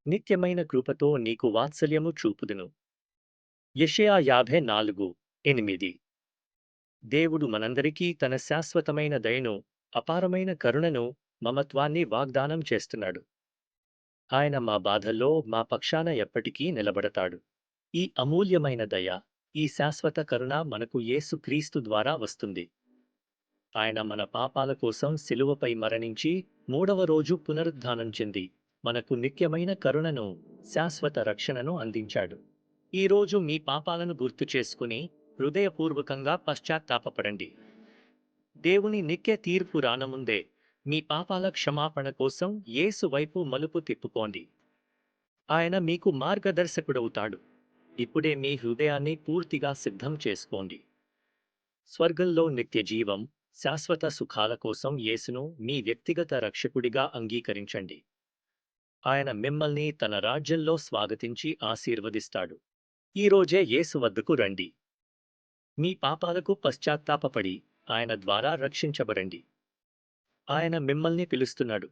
నిత్యమైన కృపతో నీకు వాత్సల్యము చూపుదును. యెషయా 54:8. దేవుడు మనందరికీ తన శాశ్వతమైన దయను, అపారమైన కరుణను, మమత్వాన్ని వాగ్దానం చేస్తున్నాడు. ఆయన మా బాధల్లో మా పక్షాన ఎప్పటికీ నిలబడతాడు. ఈ అమూల్యమైన దయ, ఈ శాశ్వత కరుణ మనకు యేసు క్రీస్తు ద్వారా వస్తుంది. ఆయన మన పాపాల కోసం శిలువపై మరణించి, మూడవ రోజు పునరుద్ధానం చెంది, మనకు నిత్యమైన కరుణను, శాశ్వత రక్షణను అందించాడు. ఈ రోజు మీ పాపాలను గుర్తు చేసుకుని, హృదయపూర్వకంగా పశ్చాత్తాపపడండి. దేవుని నిత్య తీర్పు రానముందే, మీ పాపాల క్షమాపణ కోసం యేసు వైపు మలుపు తిప్పుకోండి. ఆయన మీకు మార్గదర్శకుడవుతాడు. ఇప్పుడే మీ హృదయాన్ని పూర్తిగా సిద్ధం చేసుకోండి. స్వర్గంలో నిత్య జీవం, శాశ్వత సుఖాల కోసం యేసును మీ వ్యక్తిగత రక్షకుడిగా అంగీకరించండి. ఆయన మిమ్మల్ని తన రాజ్యంలో స్వాగతించి ఆశీర్వదిస్తాడు. ఈ రోజే యేసు వద్దకు రండి. మీ పాపాలకు పశ్చాత్తాపపడి, ఆయన ద్వారా రక్షించబడండి. ఆయన మిమ్మల్ని పిలుస్తున్నాడు.